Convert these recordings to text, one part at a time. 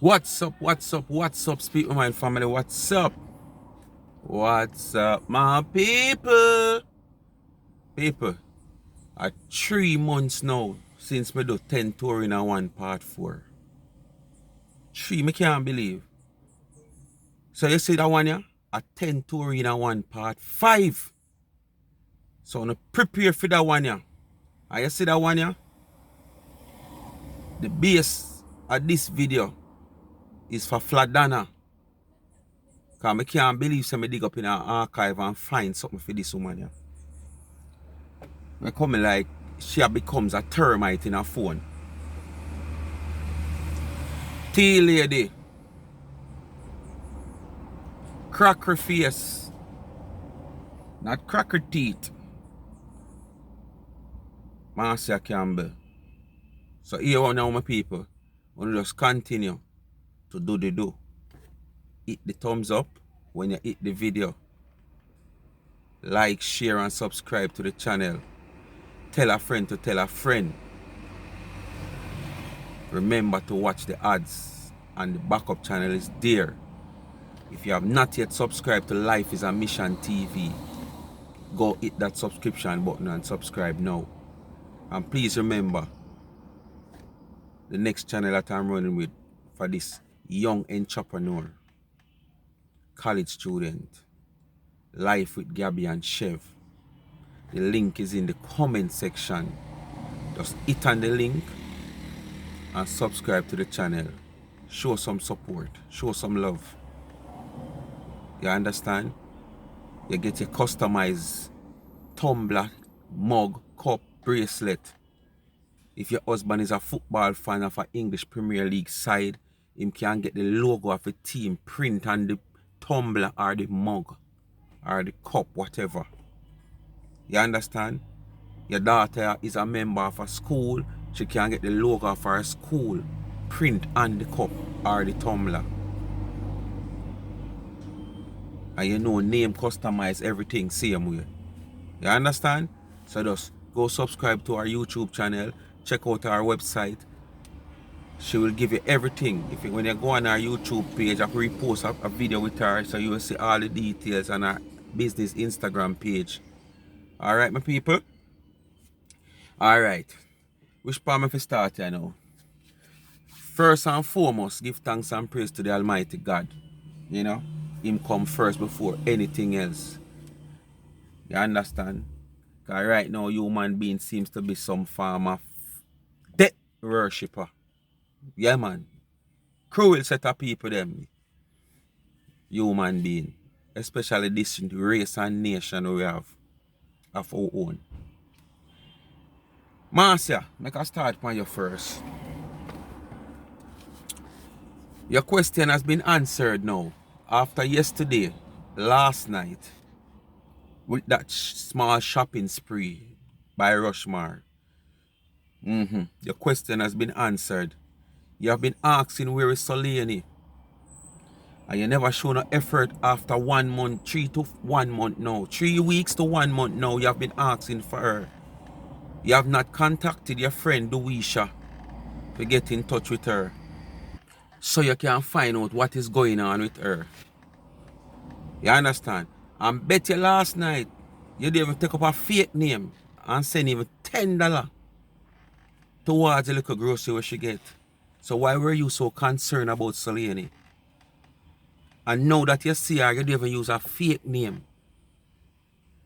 What's up, Speak My Mind family, what's up? What's up, my people? People, 3 months now since me do 10 tour in a one part 4. 3, me can't believe. So you see that one, yeah? A 10 tour in a one part 5. So I'm prepare for that one, yeah? And you see that one, yeah? The base of this video is for Fladana. Because I can't believe so me dig up in an archive and find something for this woman, yeah? I come like she becomes a termite in her phone. Tea lady. Cracker face. Not cracker teeth. Marcia Campbell. So here now my people. I want to just continue to do the do. Hit the thumbs up when you hit the video. Like, share and subscribe to the channel. Tell a friend to tell a friend. Remember to watch the ads, and the backup channel is there. If you have not yet subscribed to Life is a Mission TV, go hit that subscription button and subscribe now. And please remember, the next channel that I'm running with for this young entrepreneur, college student, Life with Gabby and Chev. The link is in the comment section. Just hit on the link and subscribe to the channel. Show some support, show some love. You understand? You get your customized tumbler, mug, cup, bracelet. If your husband is a football fan of an English Premier League side, him can get the logo of a team print on the tumbler or the mug or the cup, whatever. You understand? Your daughter is a member of a school, she can get the logo of her school print on the cup or the tumbler. And you know, name customize everything same way. You understand? So just go subscribe to our YouTube channel, check out our website. She will give you everything. When you go on our YouTube page, I repost a video with her, so you will see all the details on our business Instagram page. Alright, my people? Alright. Which part of start here now? First and foremost, give thanks and praise to the Almighty God. You know? Him come first before anything else. You understand? Because right now, human being seems to be some form of death worshipper. Yeah, man. Cruel set of people, them. Human being. Especially this race and nation we have of our own. Marcia, make a start on you first. Your question has been answered now. After yesterday, last night, with that small shopping spree by Rushmore. Your question has been answered. You have been asking where is Salini, and you never show no effort after 1 month, 3 to 1 month now, 3 weeks to 1 month now. You have been asking for her. You have not contacted your friend Duisha to get in touch with her, so you can find out what is going on with her. You understand? And bet you last night you didn't even take up a fake name and send even $10 towards the little grocery where she get. So why were you so concerned about Salini? And now that you see her, you didn't even use a fake name.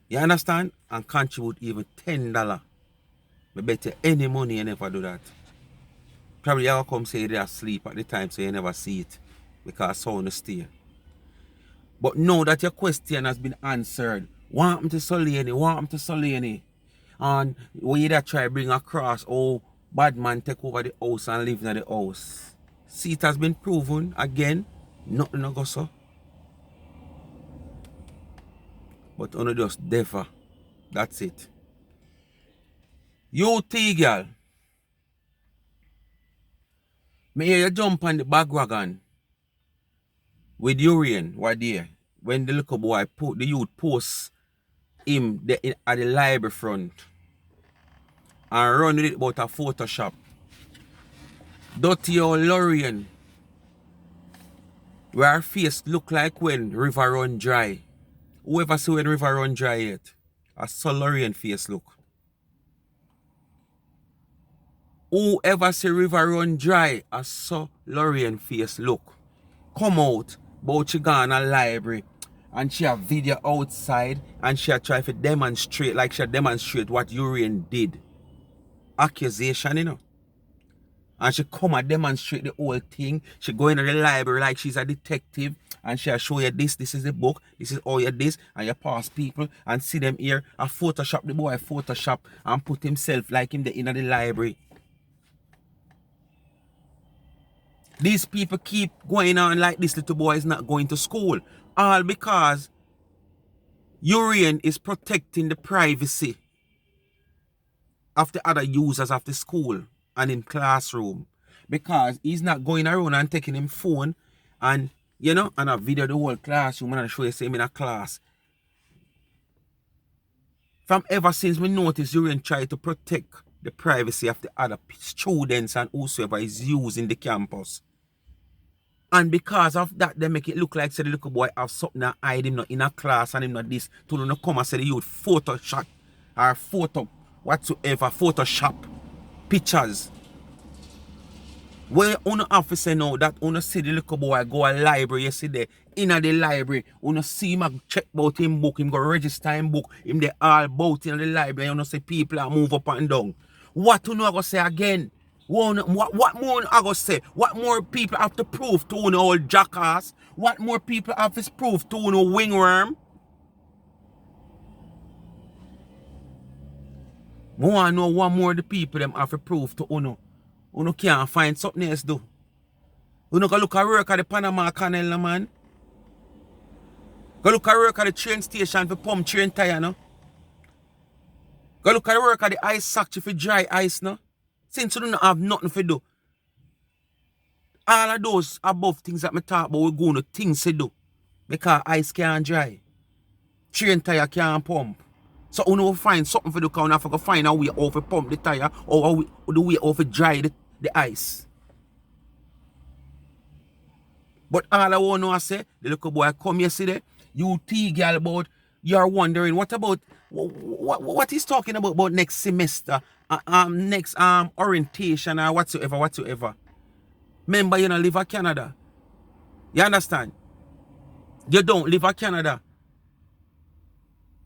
You understand? And contribute even $10. I bet you any money you never do that. Probably you come say they're asleep at the time so you never see it. Because sound stay. But now that your question has been answered, what happened to Salini? And when you try to bring across, oh, bad man take over the house and live in the house. See, it has been proven again, nothing no go so. But only just defer. That's it. You TGal, may hear you jump on the back wagon with Urian right there. When the little boy put the youth post him at the library front and run with it about a Photoshop. Dirty old Lorian Where her face look like when river run dry. Whoever see when river run dry yet? A Solarian face look. Whoever see river run dry, a Solarian face look. Come out, but she gone a library and she have video outside and she try to demonstrate like she demonstrate what Urian did. Accusation, you know. And she come and demonstrate the whole thing. She go into the library like she's a detective and she'll show you this is the book, this is all you this, and you pass people and see them here. And Photoshop the boy, Photoshop and put himself like him in the library. These people keep going on like this little boy is not going to school. All because Urian is protecting the privacy of the other users of the school and in classroom. Because he's not going around and taking him phone and, you know, and a video the whole classroom and I show you him in a class. From ever since we noticed Urian try to protect the privacy of the other students and whosoever is using the campus. And because of that, they make it look like say the little boy have something to hide him not in a class and him not this. To not come and say the youth Photoshop or photo whatsoever, Photoshop pictures. When you have to say now that you see the little boy go a library, you see there in the library, you see him check about him book, him go register him book, him they all about in the library, you see people are move up and down. What you know go say again? What more I go say? What more people have to prove to you all jackass? What more people have to prove to you wingworm? I want to know what more the people them have to prove to you. You can't find something else do. You go look at work at the Panama Canal, man. Go look at work at the train station for pump train tire, no? Go look at work at the ice factory for dry ice, no? Since you don't have nothing to do. All of those above things that I talk about, we're going to things to do. Because ice can't dry. Train tire can't pump. So you know find something for the car, you have to find a way how to pump the tire or the way how to dry the ice. But all I want to say, the little boy come yesterday, you TGal about, you're wondering what about what he's talking about next semester, next orientation or whatsoever. Remember, you don't live in Canada. You understand? You don't live in Canada.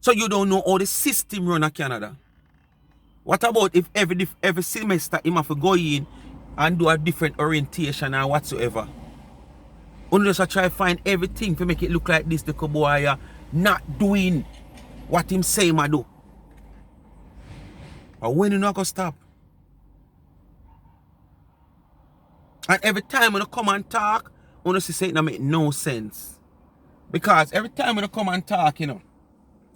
So you don't know how the system run in Canada. What about if every semester he have to go in and do a different orientation or whatsoever? You just try to find everything to make it look like this little boy not doing what him say him do. But when you not gonna stop? And every time when you come and talk, you say it don't make no sense. Because every time when you come and talk, you know,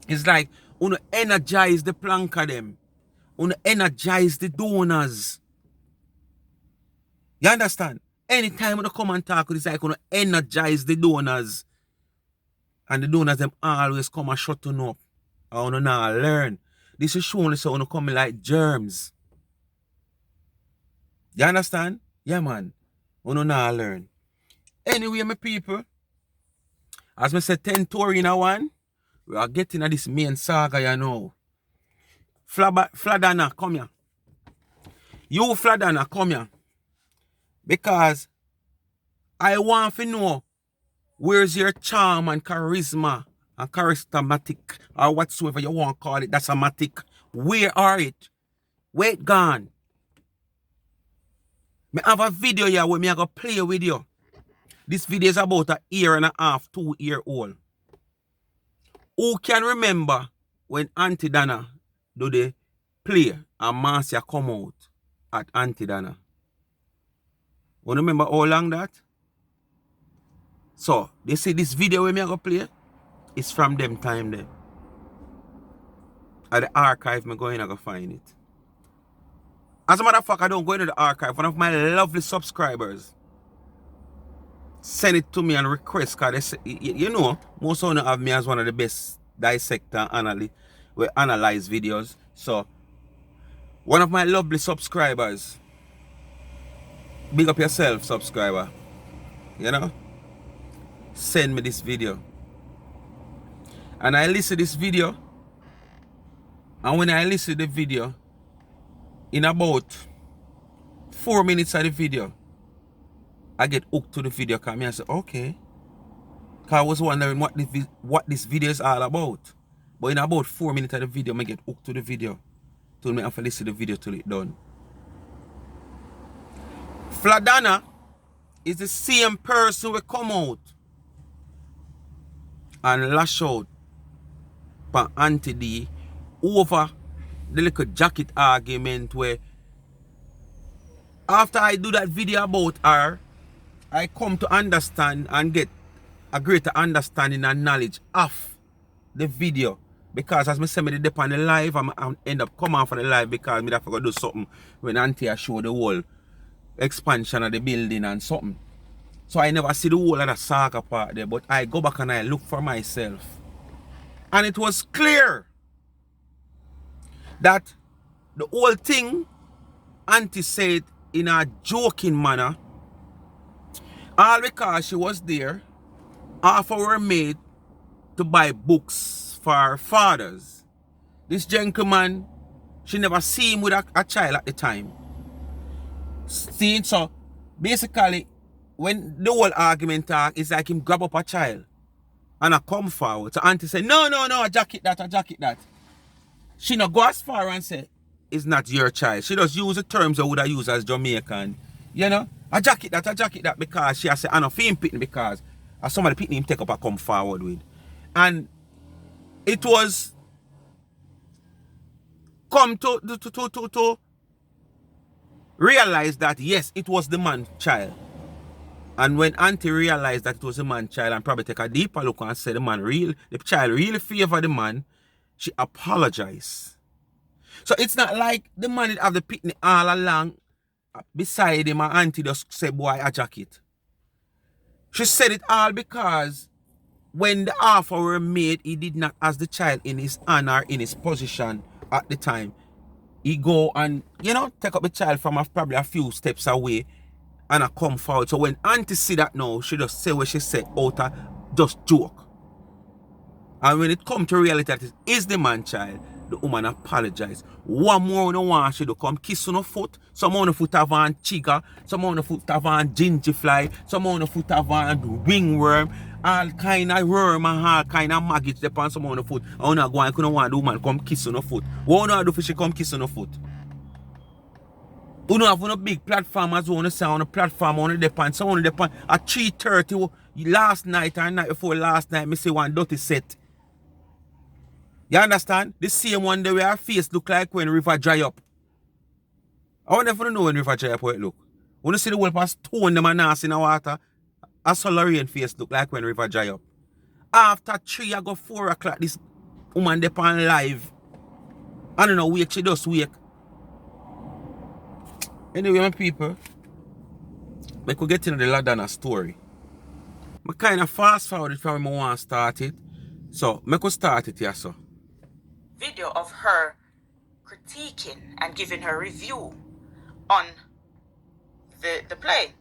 it's like you energize the plank of them. You energize the donors. You understand? Anytime when you come and talk, it's like you energize the donors. And the donors them always come and shut you up. I want not learn. This is showing so you come like germs. You understand? Yeah, man. You not learn. Anyway, my people, as I said, 10 tour in a one, we are getting at this main saga, you know. Fladana, come here. You, Fladana, come here. Because I want to know where's your charm and charisma and charismatic or whatsoever you want to call it. That's a matic. Where are it? Where it gone? I have a video here where I go play with you. This video is about a year and a half, 2-year-old. Who can remember when Auntie Dana do the play and Marcia come out at Auntie Dana? You remember how long that? So, they see this video where I go play? It's from them time there. At the archive, I'm going to go find it. As a matter of fact, I don't go into the archive. One of my lovely subscribers send it to me and request, because they say, you know, most of them have me as one of the best dissector analysts we analyze videos. So, one of my lovely subscribers, big up yourself, subscriber, you know, send me this video. And I listen to this video. And when I listen to the video, in about 4 minutes of the video, I get hooked to the video. Because I say, okay. Because I was wondering what this video is all about. But in about 4 minutes of the video, I get hooked to the video. Told me I have to listen to the video till it's done. Fladana is the same person who come out and lash out for Auntie D over the little jacket argument where after I do that video about her, I come to understand and get a greater understanding and knowledge of the video. Because as I say, I dip on the live, I end up coming off of the live because I have to go do something when Auntie show the whole expansion of the building and something. So I never see the whole of the saga part there, but I go back and I look for myself. And it was clear that the whole thing Auntie said in a joking manner, all because she was there, half of her maid to buy books for her fathers. This gentleman, she never see him with a child at the time. See, so basically, when the whole argument talk, it's like him grab up a child and I come forward. So Auntie say, no, I jacket that. She not go as far and say, it's not your child. She just use the terms I would have used as Jamaican. You know? I jacket that because she has said, I know him pitting because some of the pitting him take up and come forward with. And it was come to realize that yes, it was the man's child. And when Auntie realized that it was the man's child and probably take a deeper look and say the child really favor the man, she apologized. So it's not like the man did have the picnic all along beside him and Auntie just said, boy, a jacket. She said it all because when the offer were made, he did not ask the child in his honor, in his position at the time. He go and, take up the child from probably a few steps away and I come forward. So when Auntie see that now, she just say what she said out of just joke. And when it come to reality that it is the man child, the woman apologize. One more no want she do come kiss on her foot. Some on the foot have on chiga, some on the foot have on gingerfly, some on the foot have on wingworm, all kind of worm and all kind of maggots upon some on the foot. I wanna go and couldn't want the woman come kiss on her foot. What wanna do for she come kiss on her foot? You know have a big platform as well, say on the platform on the depend. Some on the depend at 3:30 last night and night before last night, me see one dirty set. You understand? The same one the way her face look like when river dry up. I want never know when river dry up how it look. When you see the whole past stone them and nasty in the water, a Solarian face look like when river dry up. After 3 I go 4 o'clock, this woman depend live. I don't know, wake, she just wake. Anyway, my people, we could get into the Ladana story. I kind of fast forward it from I want to start it. So, I could start it here, so. Video of her critiquing and giving her review on the play.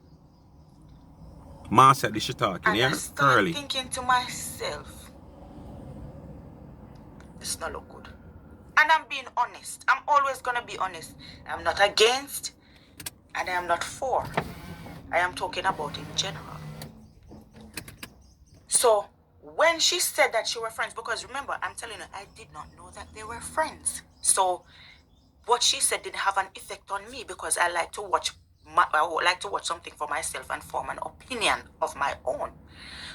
Ma said this she talking, and yeah? I started thinking to myself, this not look good. And I'm being honest. I'm always going to be honest. I'm not against and I am not for. I am talking about in general. So, when she said that she were friends, because remember, I'm telling you, I did not know that they were friends. So, what she said didn't have an effect on me because I like to watch something for myself and form an opinion of my own.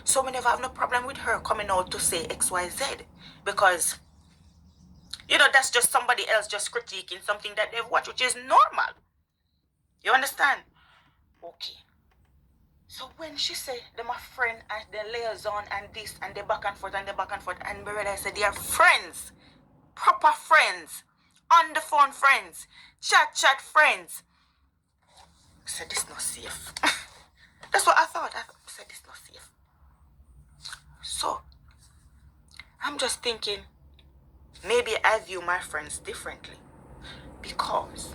So, we never have no problem with her coming out to say XYZ because, that's just somebody else just critiquing something that they've watched, which is normal. You understand? Okay. So when she said they're my friend and the liaison and this and the back and forth and me realize they are friends. Proper friends. On the phone friends. Chat friends. I said this not safe. That's what I thought. I said this not safe. So I'm just thinking maybe I view my friends differently. Because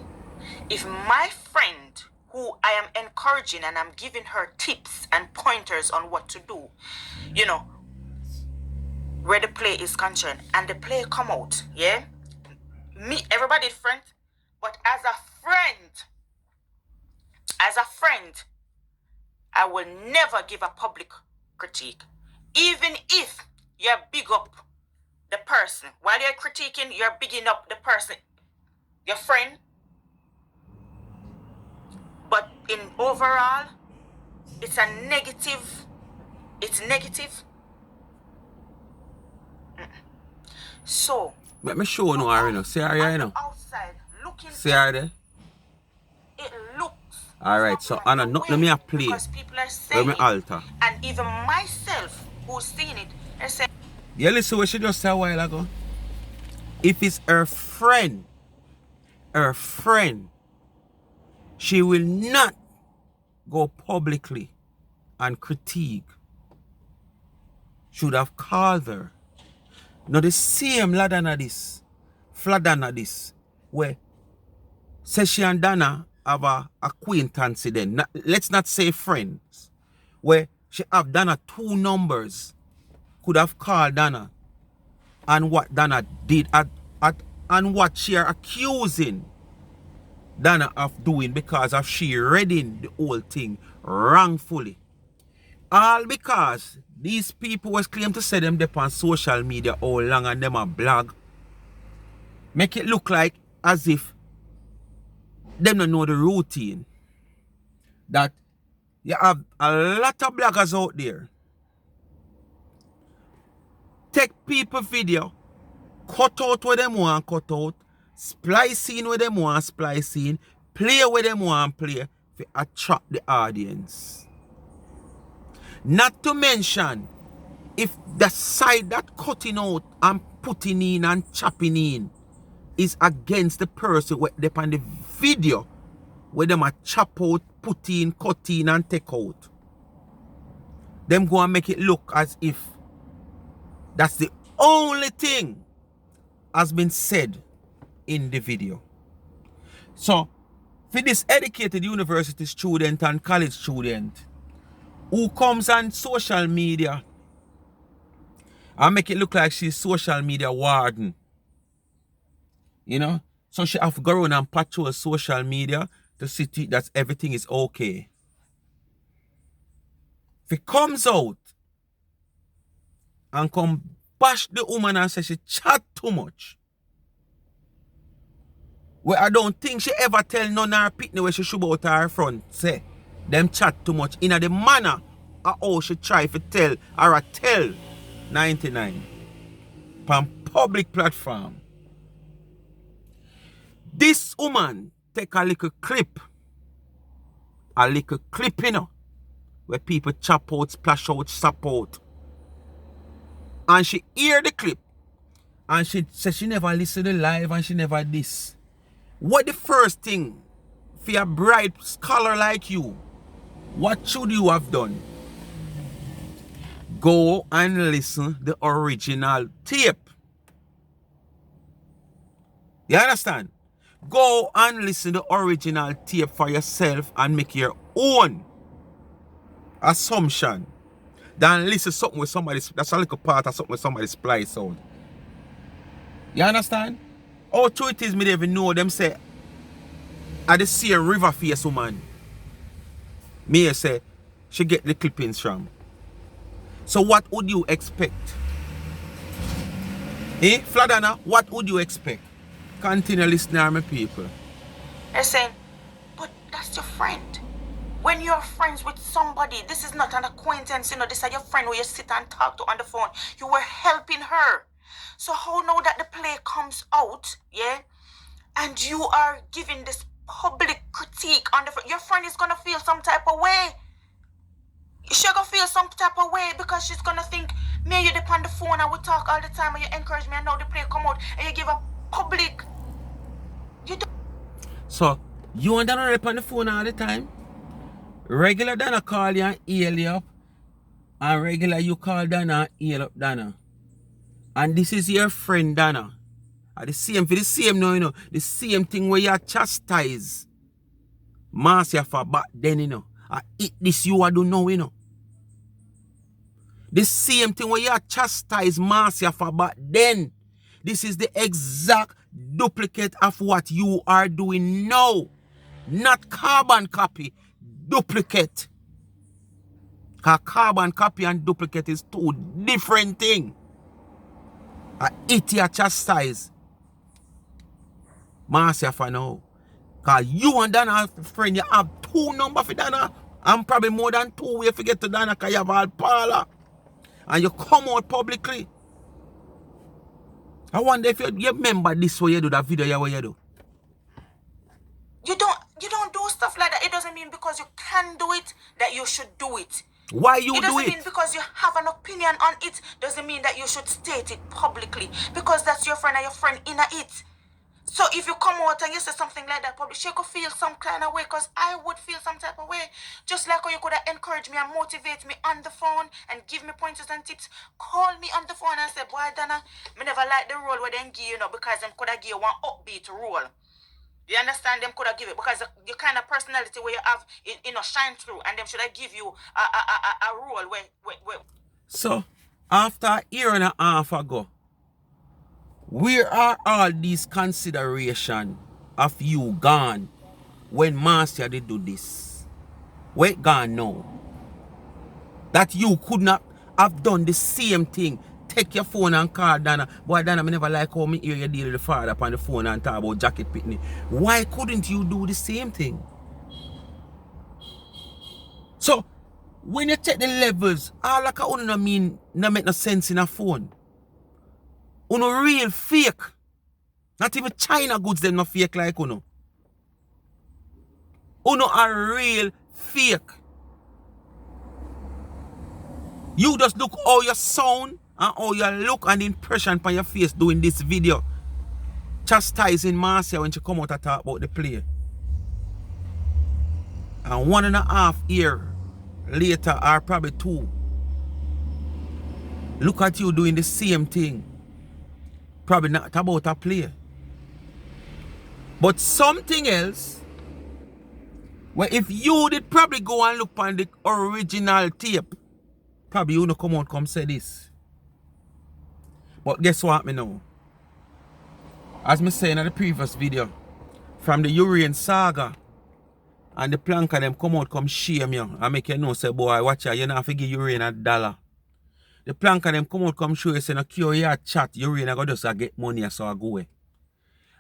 if my friend who I am encouraging and I'm giving her tips and pointers on what to do, you know, where the play is concerned, and the play come out, yeah? Me, everybody friend, but as a friend, I will never give a public critique. Even if you're big up the person, while you're critiquing, you're bigging up the person, your friend. But in overall, it's a negative. It's negative. So Let me show you her, you know. See her here, you know. outside looking, See her there. it looks Alright, so Anna, not let me a play. because people are Let saying, me alter. and even myself who's seen it, they're saying, You listen what she just said a while ago? If it's her friend, she will not go publicly and critique. Should have called her. Now the same ladana this, fladana this, where says she and Dana have a acquaintance then. Let's not say friends. Where she have Dana 2 numbers. Could have called Dana. And what Dana did and what she are accusing Dana of doing because of she reading the whole thing wrongfully. All because these people was claim to say them up on social media all long and them a blog. Make it look like as if them don't know the routine. That you have a lot of bloggers out there. Take people video, cut out what them want cut out, splice in what them want splice in, play what them want play to attract the audience. Not to mention, if the side that cutting out and putting in and chopping in is against the person where they on the video where them a chop out, put in, cut in and take out, them go and make it look as if that's the only thing has been said in the video. So, for this educated university student and college student who comes on social media and make it look like she's social media warden, you know, so she have to go around and patrol social media to see that everything is okay. If it comes out and come bash the woman and say she chat too much, well, I don't think she ever tell none of her pitney where she should out her front say them chat too much in the manner of how she try to tell or tell 99 on public platform. This woman take a little clip, you know, where people chop out, splash out, sap out. And she hear the clip and she says she never listen to live and she never this. What the first thing for a bright scholar like you, what should you have done? Go and listen the original tape. You understand? Go and listen the original tape for yourself and make your own assumption. Then listen something with somebody, that's a little part of something with somebody splice out. You understand? How true it is me they even know them say I just see a river face woman. Me say she get the clippings from. So what would you expect? Fladana, what would you expect? Continue listening, my people. they're saying, but that's your friend. When you're friends with somebody, this is not an acquaintance, you know, this is your friend who you sit and talk to on the phone. You were helping her. So how now that the play comes out, yeah, and you are giving this public critique on the phone, your friend is gonna feel some type of way. She's gonna feel some type of way because she's gonna think, me you dip on the phone and we talk all the time and you encourage me and now the play come out and you give a public. You do. So you and Dana rep on the phone all the time? Regular Dana call you and hail you up, and regular you call Dana and hail up Dana. And this is your friend Dana. And the same for the same now, you know, the same thing where you chastise Marcia for back then, you know. I eat this you I don't know, you know. The same thing when you chastise Marcia for back then. This is the exact duplicate of what you are doing now. Not carbon copy, duplicate. Because carbon copy and duplicate is two different things. I eat your chastise Marcia for now. Because you and Dana, friend, you have two numbers for Dana. And probably more than two way to get to Dana because you have all parlor. And you come out publicly. I wonder if you remember this way you do that video what you do. You don't do stuff like that. It doesn't mean because you can do it that you should do it. Why you do it? It doesn't mean because you have an opinion on it doesn't mean that you should state it publicly. Because that's your friend and your friend in it. So if you come out and you say something like that publicly, she could feel some kind of way, because I would feel some type of way. Just like how you could have encouraged me and motivate me on the phone and give me pointers and tips. Call me on the phone and say, boy, Dana, me never like the role where they give you, because them could have give you one upbeat role. You understand? Them could have give it because the kind of personality where you have, shine through, and them should have give you a role where. So, after a year and a half ago, where are all these considerations of you gone when Marcia did do this? Where it gone now? That you could not have done the same thing. Take your phone and call Dana. Boy, Dana, I never like how me hear you deal with the father up on the phone and talk about jacket pitney. Why couldn't you do the same thing? So, when you check the levels, all like a no mean, no make no sense in a phone. Uno real fake. Not even China goods them no fake like uno. Uno are real fake. You just look how you sound and how you look and the impression on your face doing this video. Chastising Marcia when she come out and talk about the play. And 1.5 years later, or probably 2, look at you doing the same thing. Probably not about a play. But something else, where if you did probably go and look on the original tape, probably you no come out come say this. But guess what me know? As me saying in the previous video, from the Urian saga, and the plank of them come out come shame you and make you know say boy watch out, you not have to give Urian $1. The plank of them come out come show you say no cure your chat, Urian go just get money so I go away.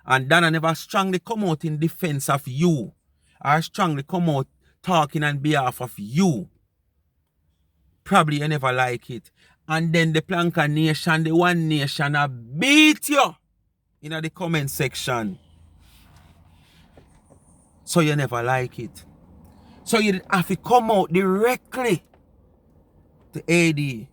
And Dana never strongly come out in defense of you, or strongly come out talking on behalf of you. Probably you never like it. And then the Planka Nation, the One Nation, beat you in the comment section. So you never like it. So you have to come out directly to AD.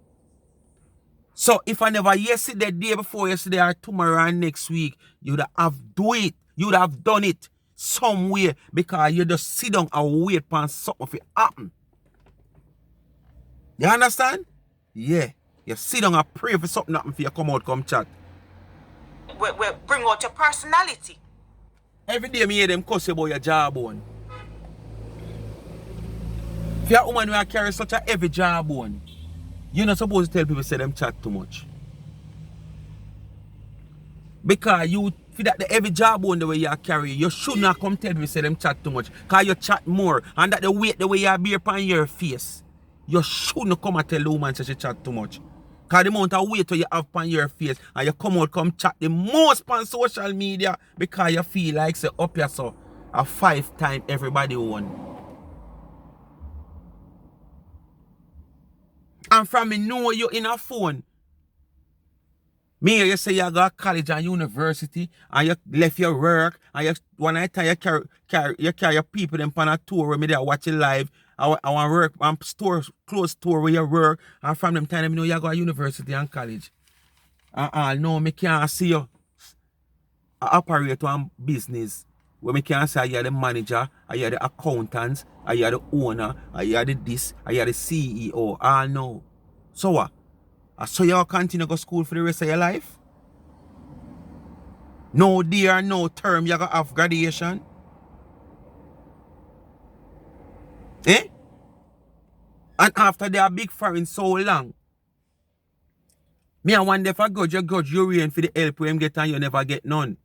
So if I never yesterday, the day before yesterday, or tomorrow and next week, you'd have do it. You'd have done it somewhere, because you just sit down and wait for something to happen. You understand? Yeah. You sit down and pray for something happen for you come out, come chat. We bring out your personality. Every day me hear them cuss about your jawbone. If you're a woman who carry such a heavy jawbone, you're not supposed to tell people say them chat too much. Because you feel that the heavy jawbone the way you carry, you should not come tell people say them chat too much. Because you chat more, and that the weight the way you bear upon your face, you shouldn't come and tell the woman say she chat too much. Because the amount of weight you have on your face, and you come out come chat the most on social media, because you feel like say up here so a 5 times everybody won. And from me know you in a phone, me you say you go to college and university, and you left your work, and you one night time you carry your people them on a tour where me there watch it live. I want work on store, close store where you work, and from them time I know you go to university and college. No, me can't see you operate one business where me can't say you're the manager, or you're the accountant, or you're the owner, or you're the this, or you're the CEO. No. So what? So you'll continue to go to school for the rest of your life? No day or no term you gonna have graduation? Eh? And after they are big foreign so long, me and one day for grudge you rain for the help when him get and you never get none.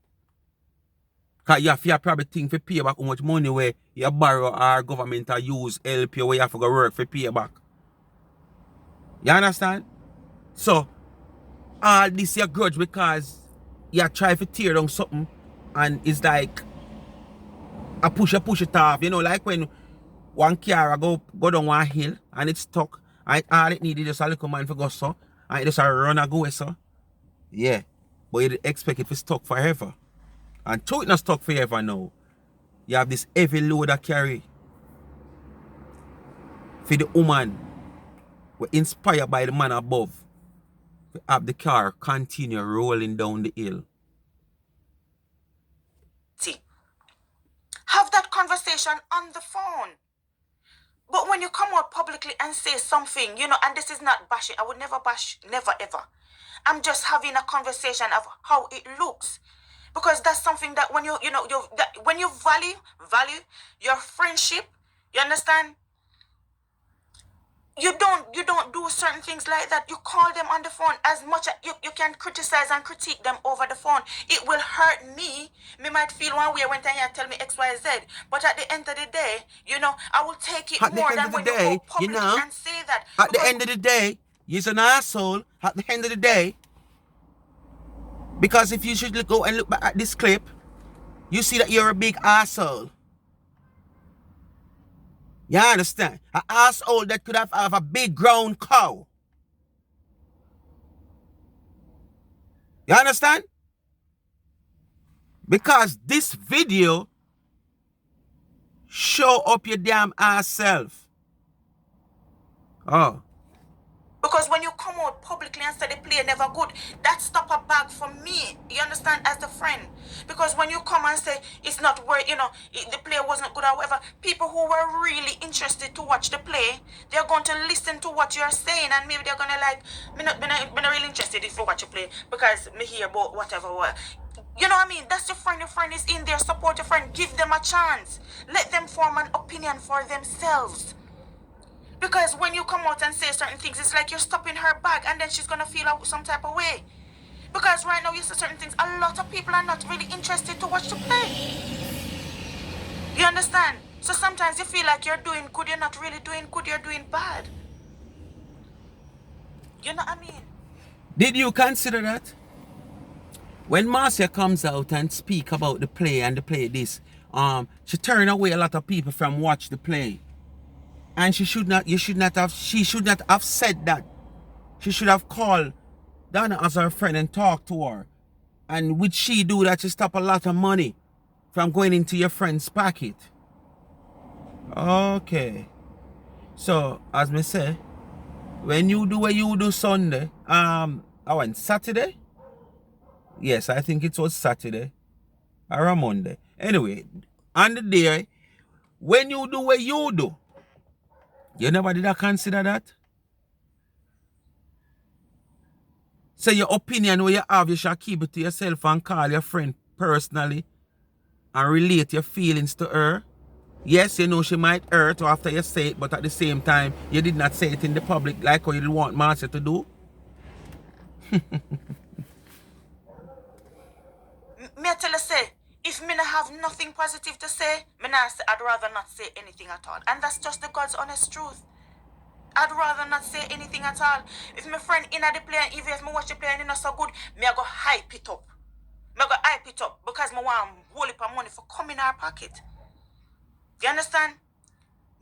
Cause you have to probably think for pay back how much money where you borrow or government or use help you where you have to go work for pay back. You understand? So all this you grudge because you try to tear down something and it's like a push it off. You know, like when one car go down one hill and it's stuck and all it needed is just a little man for go so and it just a run and go so. Yeah. But you expect it to stuck forever. And to it not stuck forever now. You have this heavy load of carry for the woman were inspired by the man above to have the car continue rolling down the hill. Have that conversation on the phone. But when you come out publicly and say something, you know, and this is not bashing, I would never bash, never ever. I'm just having a conversation of how it looks. Because that's something that when when you value your friendship, you understand? You don't do certain things like that. You call them on the phone. As much as you can criticize and critique them over the phone. It will hurt me. Me might feel one way when they tell me XYZ. But at the end of the day, you know, I will take it more than when you go publicly and say that. At the end of the day, you're an asshole. At the end of the day, because if you should go and look back at this clip, you see that you're a big asshole. You understand? An asshole that could have a big grown cow. You understand? Because this video show up your damn ass self. Oh. Because when you come out publicly and say the play never good, that stop a bag for me. You understand, as the friend. Because when you come and say it's not worth, you know, the play wasn't good or whatever, people who were really interested to watch the play, they're going to listen to what you're saying and maybe they're going to like, me not really interested if you watch a play because me hear about whatever. You know what I mean? That's your friend. Your friend is in there. Support your friend. Give them a chance. Let them form an opinion for themselves. Because when you come out and say certain things, it's like you're stopping her bag and then she's going to feel some type of way. Because right now you say certain things, a lot of people are not really interested to watch the play. You understand? So sometimes you feel like you're doing good, you're not really doing good, you're doing bad. You know what I mean? Did you consider that? When Marcia comes out and speak about the play and the play this, she turned away a lot of people from watch the play. And she should not have said that. She should have called Donna as her friend and talked to her. And would she do that? She stop a lot of money from going into your friend's pocket. Okay. So, as me say, when you do what you do Sunday, I went Saturday? Yes, I think it was Saturday. Or a Monday. Anyway, on the day, when you do what you do, you never did I consider that? So your opinion where you have, you should keep it to yourself and call your friend personally and relate your feelings to her. Yes, you know she might hurt after you say it, but at the same time, you did not say it in the public like how you didn't want Marcia to do. Me tell you say, if me not have nothing positive to say, I'd rather not say anything at all. And that's just the God's honest truth. I'd rather not say anything at all. If my friend in the play, even if me watch the play and it's not so good, me I go hype it up. Me I go hype it up because me want whole heap of money for come in our pocket. You understand?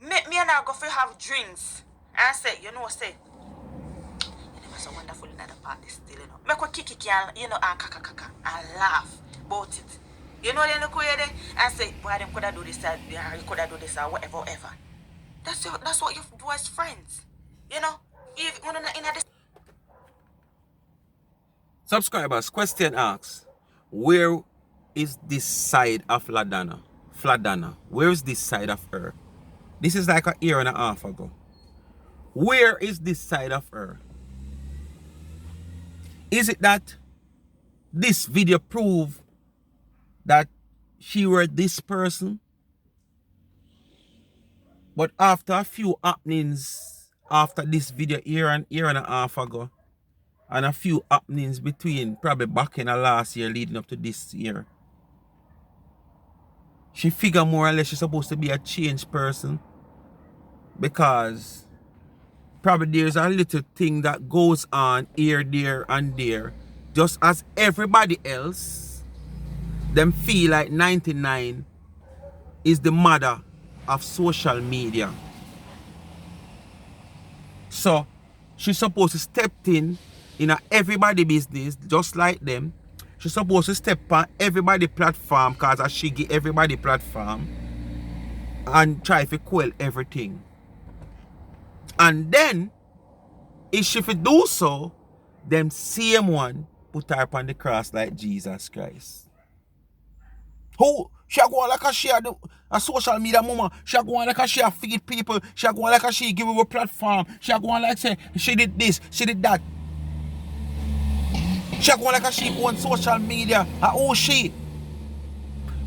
Me and I go for have drinks. And say, you know, say, it was so wonderful in the party still, you know. Me go kiki and, you know, and kaka and laugh about it. You know, then look where they and say, boy, them could have do this, or you could have do this, or whatever. That's what you do as friends. You know? If you in this. Subscribers, question asks, where is this side of Ladana? Fladana? Where is this side of her? This is like a year and a half ago. Where is this side of her? Is it that this video prove that she were this person? But after a few happenings, after this video year and a half ago, and a few happenings between probably back in the last year leading up to this year, she figure more or less she's supposed to be a changed person, because probably there's a little thing that goes on here, there, and there. Just as everybody else, them feel like 99 is the mother of social media. So she's supposed to step in a everybody business just like them. She's supposed to step on everybody platform, because as she give everybody platform, and try to quell everything. And then if she do so, them same one put her upon the cross like Jesus Christ. Who? She go on like a social media mama. She go on like she feed people. She go on like she give her a platform. She go on like say she did this, she did that. She go on like she on social media. Oh she.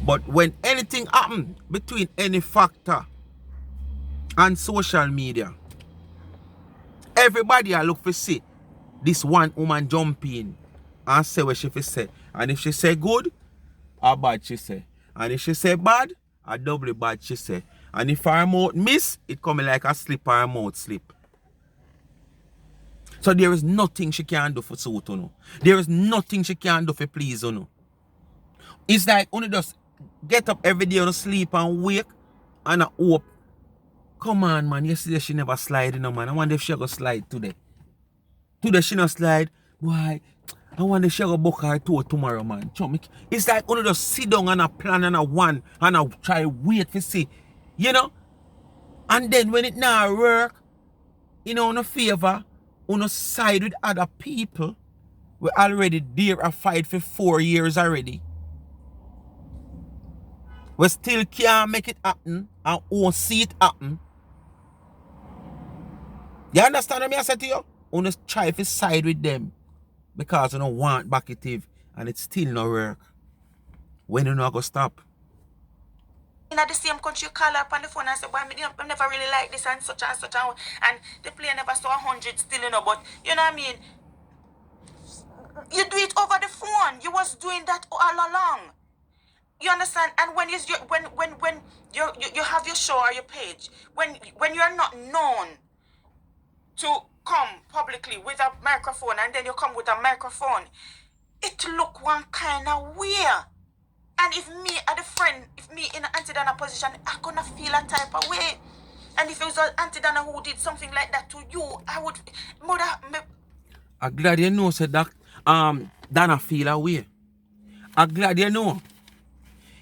But when anything happen between any factor and social media, everybody I look for see this one woman jump in and say what she say. And if she say good, or bad she say. And if she say bad, a doubly bad she say. And if her mouth miss, it coming like a slip or her mouth slip. So there is nothing she can do for suit you. There is nothing she can do for please you. It's like only just get up every day and sleep and wake and hope. Come on man, yesterday she never slide man. I wonder if she go slide today. Today she not slide. Why? I wonder if she go book her tour tomorrow, man. It's like only just sit down and a plan and a one and a try wait for see. You know? And then when it now work, you know, on a favor, on a side with other people, we already there a fight for 4 years already. We still can't make it happen and won't see it happen. You understand what I say to you? On a try to side with them because you don't want back it and it still not work. When you not go stop? In the same country, you call her up on the phone and say, boy, I never really like this and such and such and the player never saw 100 still, you know, but you know what I mean? You do it over the phone. You was doing that all along. You understand? And when you have your show or your page, when you're not known to come publicly with a microphone and then you come with a microphone, it look one kind of weird. And if me as a friend, if me in an Auntie Dana position, I'm gonna feel a type of way. And if it was an Auntie Dana who did something like that to you, I would I'm glad you know said that Dana feel a way. I'm glad you know.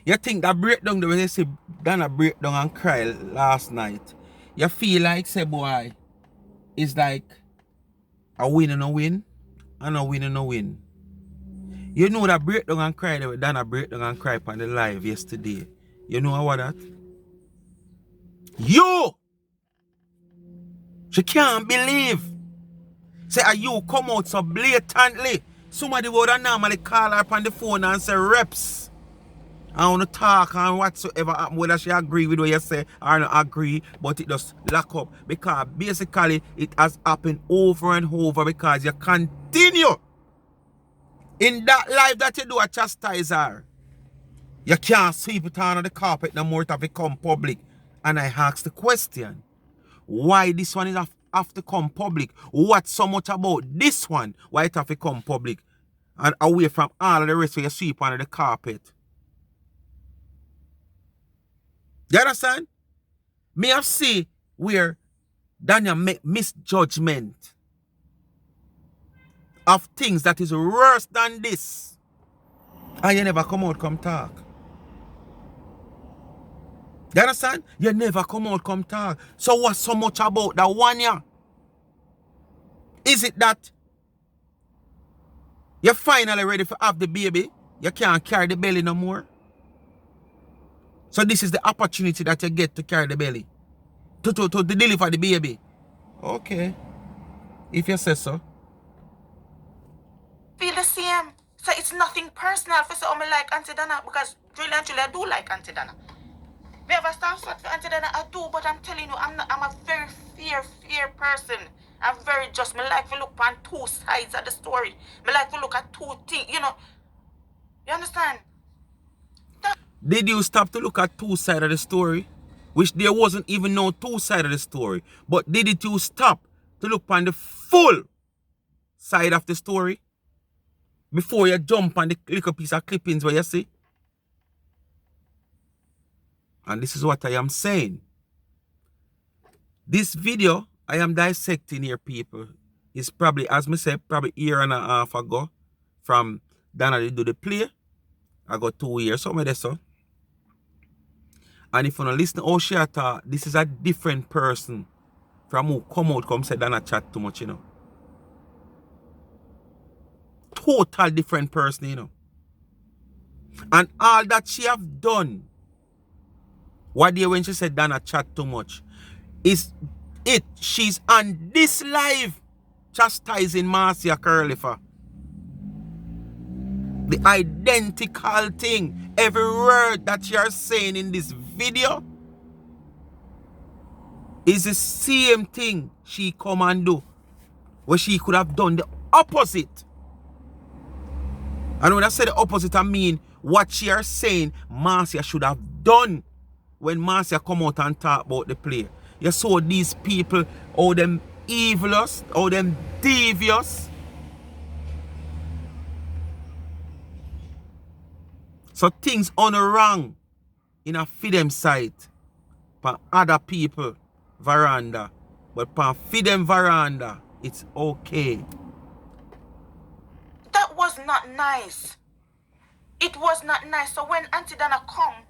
You think that breakdown the way they say Dana breakdown and cry last night. You feel like say boy, it's like a win and a win and a win and a win. You know that breakdown and cry that Dana breakdown and cry on the live yesterday. You know what that? You! She can't believe. Say, are you come out so blatantly? Somebody would have normally call her up on the phone and say, reps. I want to talk and whatsoever happen, whether she agree with what you say or not agree, but it just lock up. Because basically, it has happened over and over because you continue. In that life that you do a chastise her, you can't sweep it on the carpet no more to become public. And I ask the question, why this one is have to come public? What's so much about this one? Why it have to come public? And away from all of the rest where you sweep under the carpet. You understand? Me have see where Daniel make misjudgment of things that is worse than this. And you never come out, come talk. You understand? You never come out, come talk. So what's so much about that one year? Is it that you're finally ready to have the baby? You can't carry the belly no more? So this is the opportunity that you get to carry the belly. To deliver the baby. Okay. If you say so. feel the same. So it's nothing personal for so me like Auntie Dana because really and truly I do like Auntie Dana. Me ever start fat for Auntie Dana? I do, but I'm telling you, I'm a very fair person. I'm very just. Me like to look on two sides of the story. Me like to look at two things, you know. You understand? Did you stop to look at two sides of the story? Which there wasn't even no two sides of the story. But did it you stop to look on the full side of the story? Before you jump on the little piece of clippings where you see? And this is what I am saying. This video I am dissecting here, people, is probably, as me said, probably a year and a half ago. From Dana to do the play. I got 2 years, something like that, so. And if you don't listen to how she talk, this is a different person from who come say Dana chat too much, you know. Total different person, you know. And all that she have done, what day when she said Dana chat too much, is it. She's on this live chastising Marcia Curly for the identical thing. Every word that you're saying in this video is the same thing she come and do. Where she could have done the opposite. And when I say the opposite, I mean what she are saying Marcia should have done when Marcia come out and talk about the play. You saw these people, all them evilous, all them devious. So things on the wrong in a Fidem site for other people veranda. But for Fidem veranda, it's okay. That was not nice. It was not nice. So when Auntie Dana come,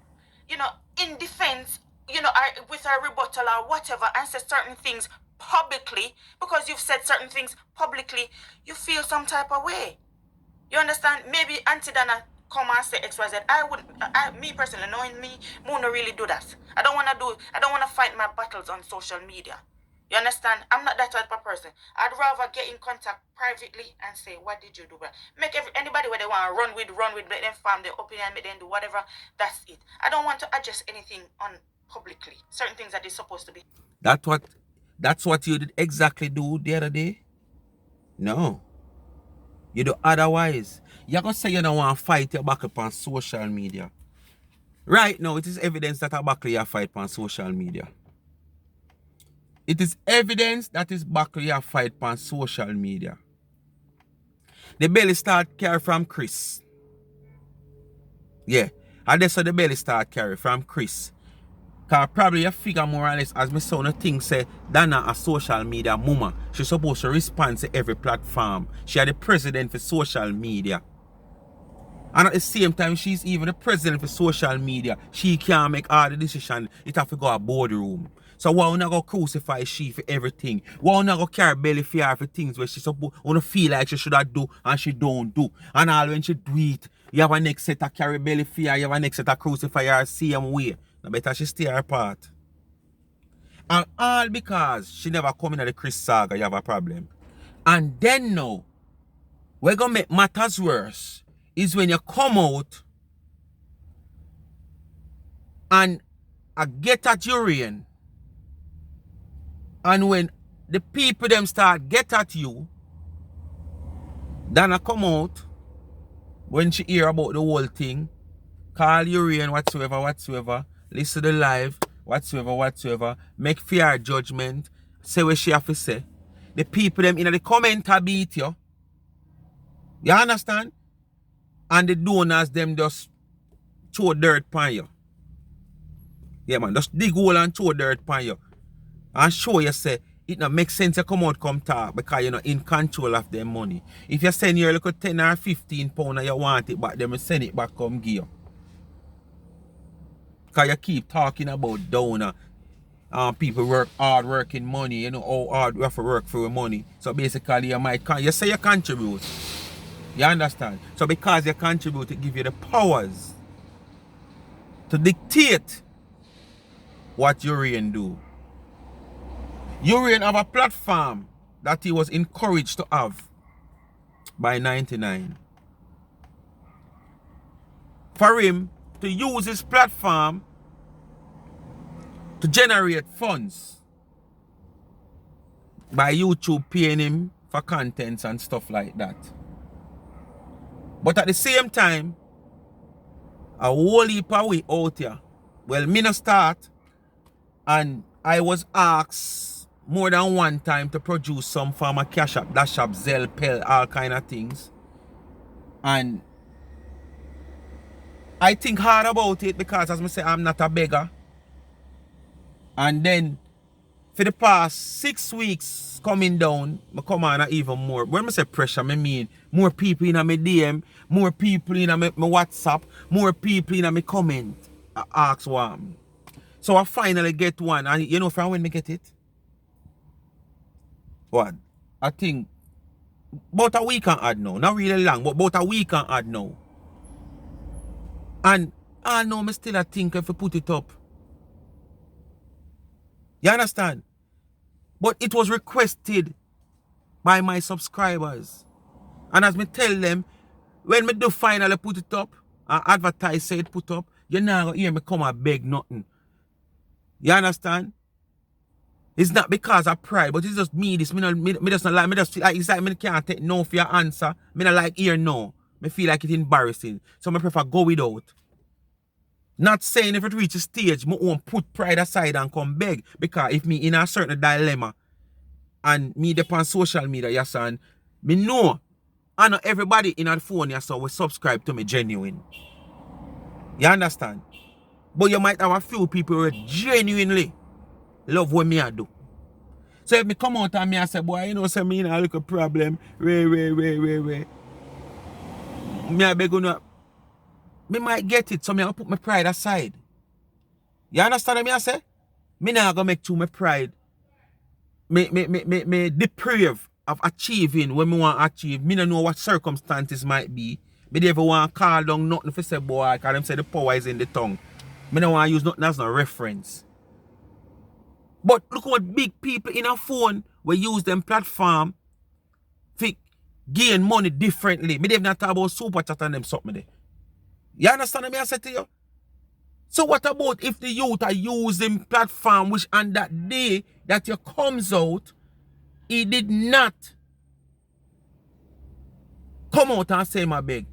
you know, in defense, you know, with her rebuttal or whatever, and said certain things publicly, because you've said certain things publicly, you feel some type of way. You understand? Maybe Auntie Dana come and say XYZ. Me personally, knowing me, I don't really do that. I don't want to fight my battles on social media. You understand? I'm not that type of person. I'd rather get in contact privately and say, what did you do? Make anybody where they want to run with, make them farm their opinion, make them do whatever. That's it. I don't want to adjust anything on publicly. Certain things that they're supposed to be. That's what you did exactly do the other day? No. You do otherwise. You're going to say you don't want to fight your back up on social media. Right now, it is evidence that a battle you fight on social media. It is evidence that is battle you fight on social media. The belly start carry from Chris. Yeah. And that's how the belly start carry from Chris. Because probably you figure more or less, as my son think say, Dana a social media mama. She's supposed to respond to every platform. She are the president for social media. And at the same time, she's even the president for social media. She can't make all the decisions. It have to go a boardroom. So why not go crucify she for everything? Why not go carry belly for her for things where she supposed to feel like she should have do and she don't do? And all when she do it, you have a next set of carry belly for her, you have a next set of crucify her same way. Now better she stay her part. And all because she never come in at the Chris saga, you have a problem. And then now, we're gonna make matters worse. Is when you come out and get at Urian, and when the people them start get at you, then I come out when she hear about the whole thing, call Urian whatsoever, listen to the live, whatsoever, make fair judgment, say what she have to say. The people them in the comment a beat you. You understand? And the donors them just throw dirt on you. Yeah man, just dig hole and throw dirt on you. And show you say it not make sense to come out come talk because you're not in control of their money. If you send your little 10 or 15 pounds and you want it back, then you send it back come give you. Because you keep talking about donor. People work hard working money, you know how hard you have to work for your money. So basically you say you contribute. You understand? So because you contribute, it give you the powers to dictate what Urian do. Urian have a platform that he was encouraged to have by 99. For him to use his platform to generate funds by YouTube paying him for contents and stuff like that. But at the same time, a whole heap of way out here. Well, me no start, and I was asked more than one time to produce some form of Cash App, Dash App, Zelle, Pell, all kind of things. And I think hard about it because, as I say, I'm not a beggar. And then, for the past 6 weeks coming down, I come on even more. When I say pressure, I mean more people in my DM, more people in my WhatsApp, more people in my comment. I ask one. So I finally get one. And you know from when I get it? What? I think about a week and add now. Not really long, but about a week and add now. And I know I still think if I put it up. You understand? But it was requested by my subscribers. And as me tell them, when me do finally put it up, and advertise say it put up, you're not going to hear me come and beg nothing. You understand? It's not because of pride, but it's just me. This me just not like, me just feel like it's like me can't take no for your answer. Me not like hear no. Me feel like it's embarrassing. So I prefer go without. Not saying if it reaches stage, I won't put pride aside and come beg. Because if me in a certain dilemma, and me depend on social media, yes, and me know, I know everybody in the phone, yes, will subscribe to me genuine. You understand? But you might have a few people who genuinely love what me I do. So if me come out and me I say, boy, you know, say me in a little problem, way. Me I beg you know, me might get it, so me I put my pride aside. You understand what me I say? Me not gonna make too my pride. Me deprive of achieving when me want to achieve. Me don't know what circumstances might be. Me never want to call down nothing for say boy, because them say the power is in the tongue. Me don't want to use nothing as no reference. But look what big people in a phone will use them platform to gain money differently. Me never not talk about super chat and them something there. You understand what I say to you? So what about if the youth are using platform which on that day that you comes out, he did not come out and say my beg.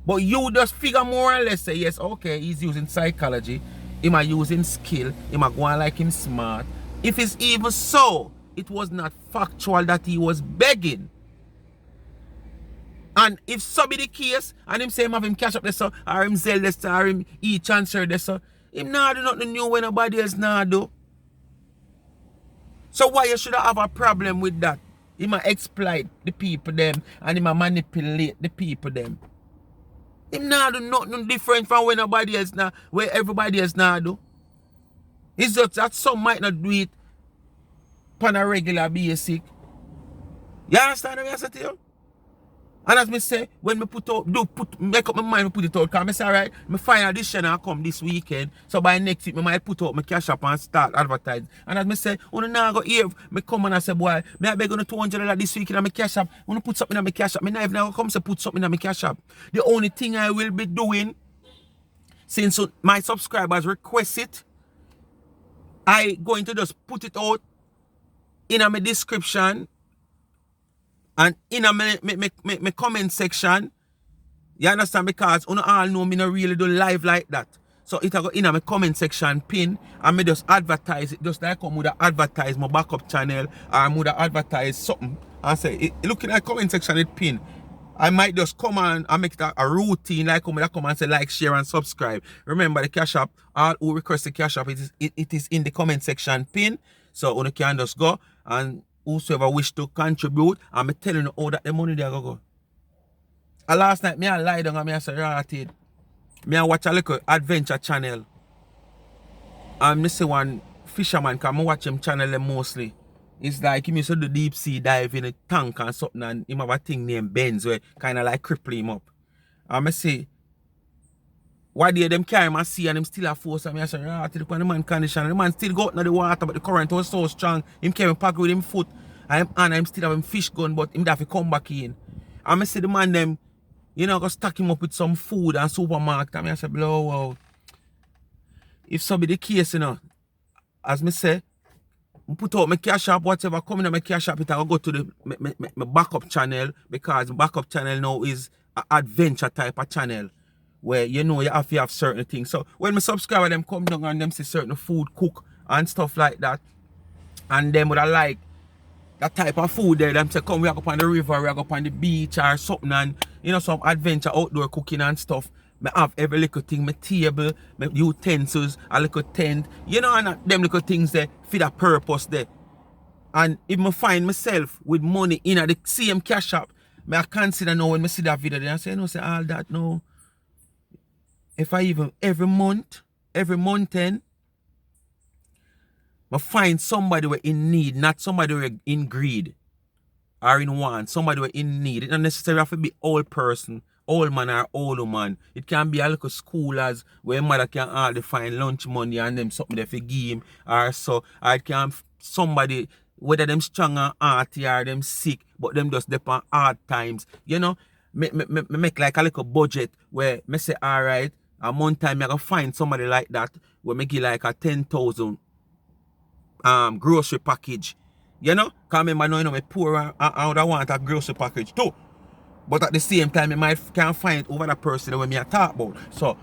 But you just figure more or less say, yes, okay, he's using psychology, he might using skill, he might go on like him smart. If it's even so, it was not factual that he was begging. And if so be the case, and him say him have him cash up this or him sell this or him transfer this, him not do nothing new when nobody else not do. So why you should have a problem with that? He might exploit the people them and he might manipulate the people them. Him not do nothing different from when nobody else not, where everybody else not do. It's just that some might not do it on a regular basic. You understand what I say to you? And as me say, when me make up my mind, put it out, because I say, alright, my final decision will come this weekend. So by next week, I might put out my cash up and start advertising. And as me say, when I now go here, me come and I say, boy, me I beg on $200 this weekend on my cash up. When I put something on my cash up, me not even come to put something on my cash up. The only thing I will be doing, since my subscribers request it, I going to just put it out in my description and in my comment section. You understand? Because you all know me not really do live like that. So it go in my comment section pin and me just advertise it. Just like I would advertise my backup channel or I would advertise something and say, look in the comment section it pin. I might just come and make it a routine like I come and say like, share and subscribe. Remember the cash app, all who request the cash app, it is in the comment section pin. So you can just go and whosoever wish to contribute, I'm telling you how that the money there go. And last night, me I lie down and me I say, rotted. Me I watch a little adventure channel. And me see one fisherman, because I watch him channel mostly. It's like he used to do deep sea dive in a tank and something, and him have a thing named Benz where kind of like cripple him up. And I say, why do them carry him at sea and him still a force? And I say, rotted upon the man condition. The man still go out in the water, but the current was so strong. Him came and pack with him foot. And him still have him fish gun, but him have to come back in. And I see the man them, you know, go stack him up with some food and supermarket. And I say, blow wow. If so be the case, you know, as me say, put out my cash app, whatever coming on my cash app, it will go to the my backup channel, because backup channel now is an adventure type of channel where you know you have to have certain things. So when my subscriber them come down and them see certain food cook and stuff like that, and them would I like that type of food there, them say come we go up on the river, we go up on the beach or something, and you know, some adventure outdoor cooking and stuff. I have every little thing, my table, my utensils, a little tent, you know, and them little things there for that purpose there. And if I find myself with money in the same cash app, I consider now when I see that video, then I say, no, say all that no. If I even every month end, I find somebody who in need, not somebody who in greed or in want, somebody who in need. It don't necessarily have to be old person, old man or old woman. It can be a little schoolers where mother can hardly find lunch money and them something they for give him, or so. Or it can somebody, whether them strong or hearty or them sick, but them just depend on hard times. You know, me make like a little budget where me say, all right, a month time I go find somebody like that where me give like a 10,000 grocery package. You know? Because remember now, you know, me poor and I would want a grocery package too. But at the same time, I can't find over that person when me I talk about. So,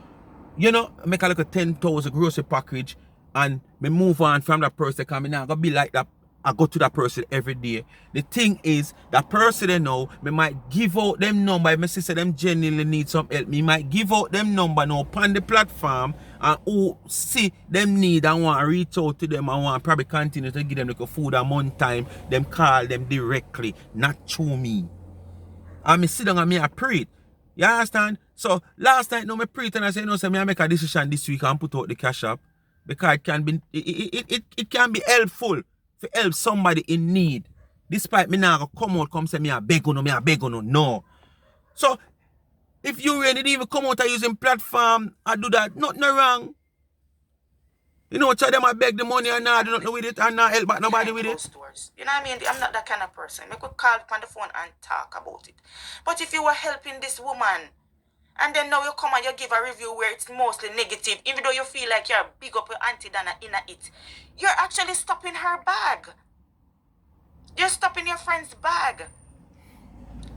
you know, make a little 10,000 grocery package and me move on from that person, because I'm not going to be like that. I go to that person every day. The thing is, that person they know, me might give out them number. If my sister them genuinely need some help, me might give out them number now upon the platform, and who see them need and want to reach out to them and want probably continue to give them like a food a month time, them call them directly, not through me. And me sit down and me I pray it. You understand? So last night now me pray it and I say, no, so me I make a decision this week and put out the cash up, because it can be it can be helpful to help somebody in need. Despite me now come out come say me I beg on no. So if you really didn't even come out and using platform I do that, nothing wrong. You know, tell them I beg the money and now I do nothing with it and not help back nobody with it. Stores. You know what I mean? I'm not that kind of person. I could call on the phone and talk about it. But if you were helping this woman, and then now you come and you give a review where it's mostly negative, even though you feel like you're big up your Auntie Dana in it, you're actually stopping her bag. You're stopping your friend's bag.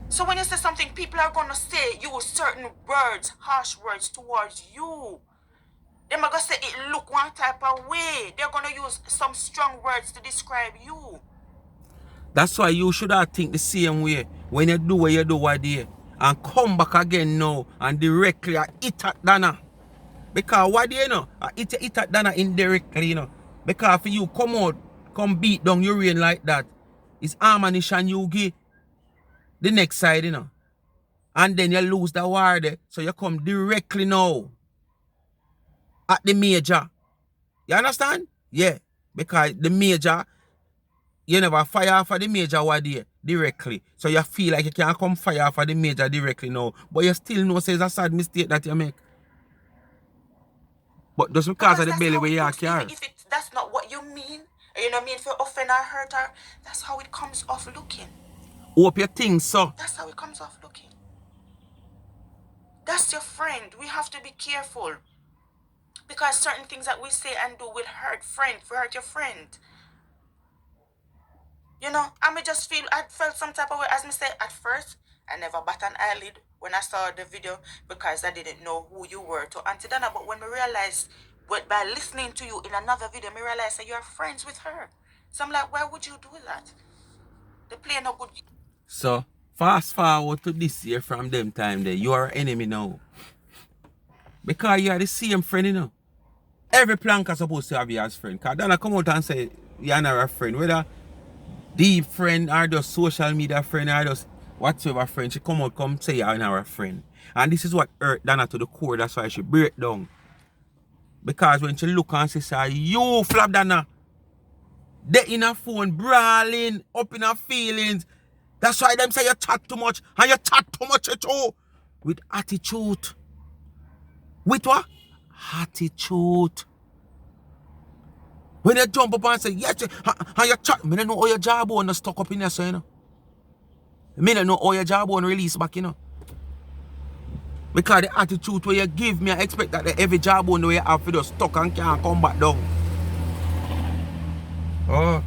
So when you say something, people are going to say, use certain words, harsh words towards you. They're going to say it look one type of way. They're going to use some strong words to describe you. That's why you should have think the same way when you do what you do what day. And come back again now and directly hit at Dana. Because what do you know? Hit at Dana indirectly, you know. Because for you come out, come beat down your rain like that, it's ammunition you give the next side, you know. And then you lose the war there. So you come directly now at the major. You understand? Yeah. Because the major, you never fire for the major what day directly. So you feel like you can't come fire for the major directly now. But you still know say it's a sad mistake that you make. But just because of the belly where you carry. If that's not what you mean, you know what I mean, if you offend or hurt her, that's how it comes off looking. Hope you think so. That's how it comes off looking. That's your friend. We have to be careful. Because certain things that we say and do will hurt your friend. You know, I felt some type of way. As I said, at first, I never bat an eyelid when I saw the video because I didn't know who you were to Auntie Dana. But when I realized, by listening to you in another video, I realized that you're friends with her. So I'm like, why would you do that? They play no good. So, fast forward to this year from them time there, you are an enemy now. Because you are the same friend, you know. Every plank is supposed to have you as friend. Because Dana come out and say, you're not a friend. Whether deep friend or just social media friend or just whatsoever friend, she come out come say you're not a friend. And this is what hurt Dana to the core. That's why she break down. Because when she look and she say, you flap Dana, they in her phone brawling, up in her feelings. That's why them say you chat too much. And you chat too much too. With attitude. With what? Attitude. When you jump up and say, yes, and you chat, I don't know how your jawbone is stuck up in there, so, you know. I don't know how your jawbone release back, you know. Because the attitude where you give me, I expect that every jawbone where you have to just stuck and can't come back down. Oh.